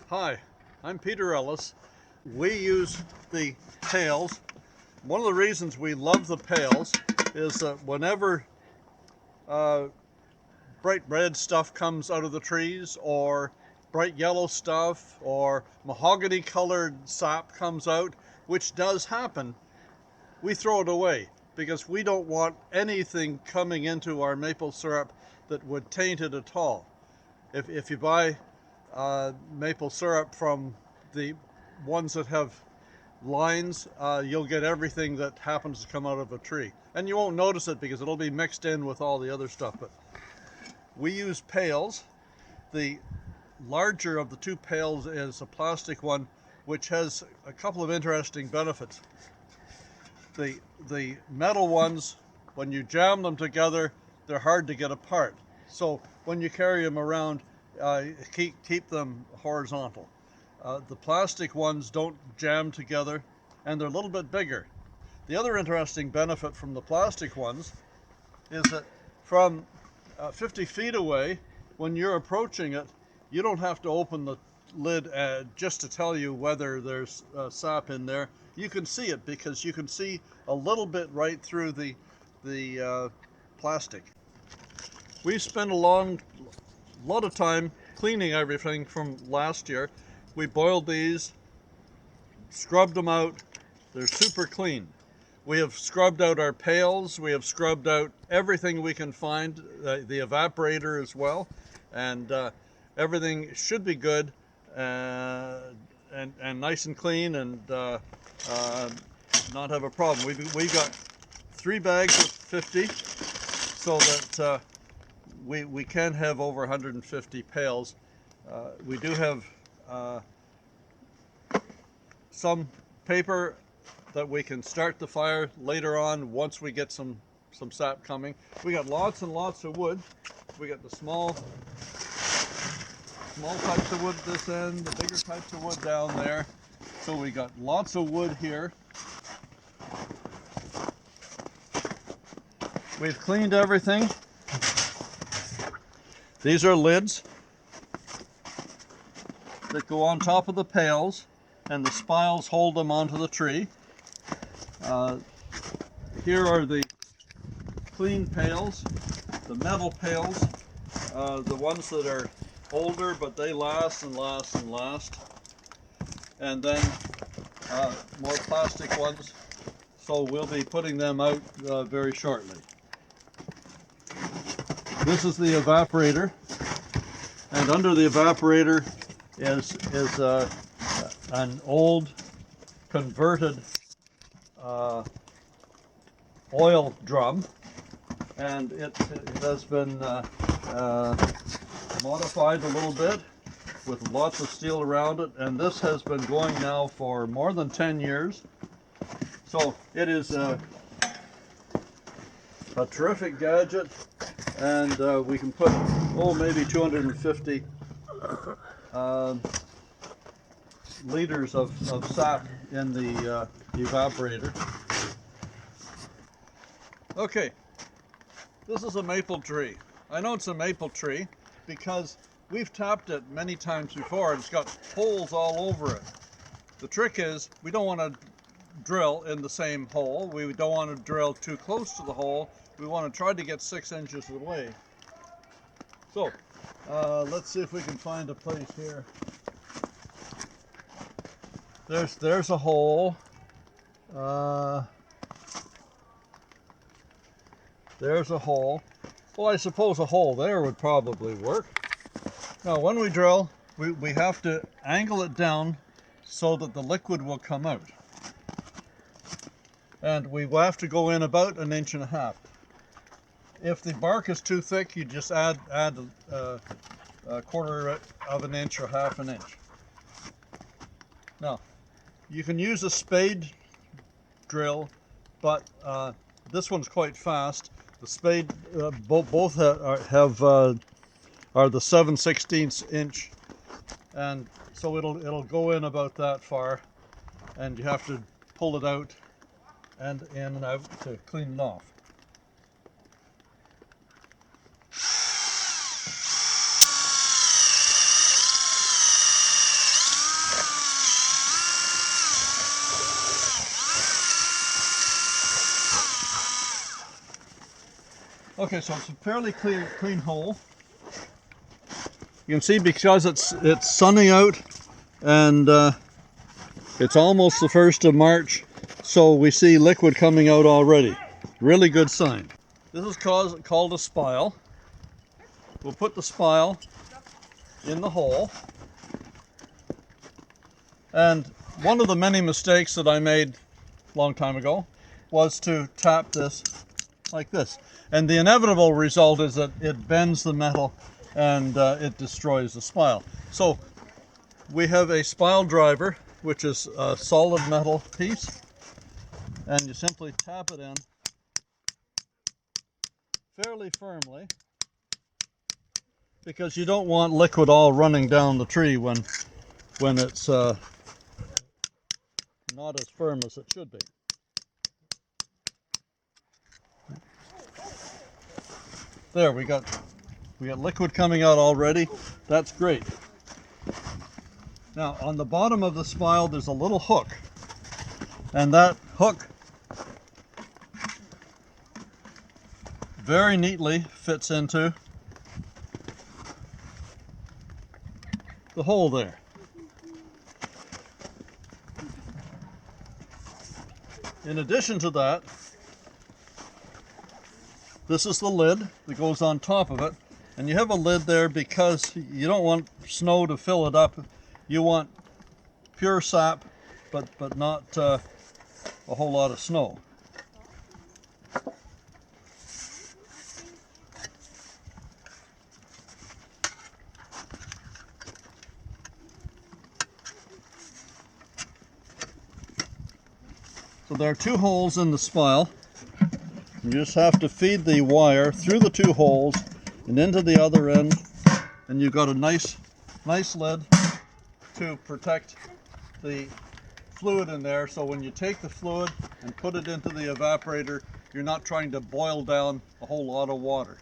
Hi, I'm Peter Ellis. We use the pails. One of the reasons we love the pails is that whenever uh, bright red stuff comes out of the trees, or bright yellow stuff, or mahogany colored sap comes out, which does happen, we throw it away because we don't want anything coming into our maple syrup that would taint it at all. If you buy maple syrup from the ones that have lines, you'll get everything that happens to come out of a tree. And you won't notice it because it'll be mixed in with all the other stuff. But we use pails. The larger of the two pails is a plastic one, which has a couple of interesting benefits. The metal ones, when you jam them together, they're hard to get apart. So when you carry them around, keep them horizontal. The plastic ones don't jam together, and they're a little bit bigger. The other interesting benefit from the plastic ones is that from 50 feet away, when you're approaching it, you don't have to open the lid just to tell you whether there's sap in there. You can see it because you can see a little bit right through the plastic. We spent a lot of time cleaning everything from last year. We boiled these, scrubbed them out. They're super clean. We have scrubbed out our pails. We have scrubbed out everything we can find, the evaporator as well, and everything should be good and nice and clean, and not have a problem. We've got 3 bags of 50, so that we can have over 150 pails. We do have some paper that we can start the fire later on once we get some sap coming. We got lots and lots of wood. We got the small types of wood this end, the bigger types of wood down there. So we got lots of wood here. We've cleaned everything. These are lids that go on top of the pails, and the spiles hold them onto the tree. Here are the clean pails, the metal pails, the ones that are older, but they last and last and last. And then more plastic ones, so we'll be putting them out very shortly. This is the evaporator, and under the evaporator is an old converted oil drum, and it has been modified a little bit with lots of steel around it, and this has been going now for more than 10 years. So it is a terrific gadget, and we can put maybe 250 liters of sap in the evaporator. Okay, this is a maple tree. I know it's a maple tree because we've tapped it many times before and it's got holes all over it. The trick is we don't want to drill in the same hole. We don't want to drill too close to the hole. We want to try to get 6 inches away. So let's see if we can find a place here. There's a hole. There's a hole. Well, I suppose a hole there would probably work. Now, when we drill, we have to angle it down so that the liquid will come out. And we will have to go in about 1.5 inches. If the bark is too thick, you just add a 1/4 of an inch or 1/2 inch. Now, you can use a spade drill, but this one's quite fast. The spade, both are the 7/16 inch, and so it'll go in about that far, and you have to pull it out and in and out to clean it off. Okay, so it's a fairly clean hole. You can see because it's sunny out and it's almost the 1st of March, so we see liquid coming out already. Really good sign. This is called a spile. We'll put the spile in the hole. And one of the many mistakes that I made a long time ago was to tap this like this. And the inevitable result is that it bends the metal and it destroys the spile. So we have a spile driver, which is a solid metal piece, and you simply tap it in fairly firmly because you don't want liquid all running down the tree when it's not as firm as it should be. There, we got liquid coming out already. That's great. Now, on the bottom of the spile, there's a little hook, and that hook very neatly fits into the hole there. In addition to that, this is the lid that goes on top of it, and you have a lid there because you don't want snow to fill it up. You want pure sap, but not a whole lot of snow. So there are 2 holes in the spile. You just have to feed the wire through the 2 holes and into the other end, and you've got a nice lid to protect the fluid in there, so when you take the fluid and put it into the evaporator, you're not trying to boil down a whole lot of water.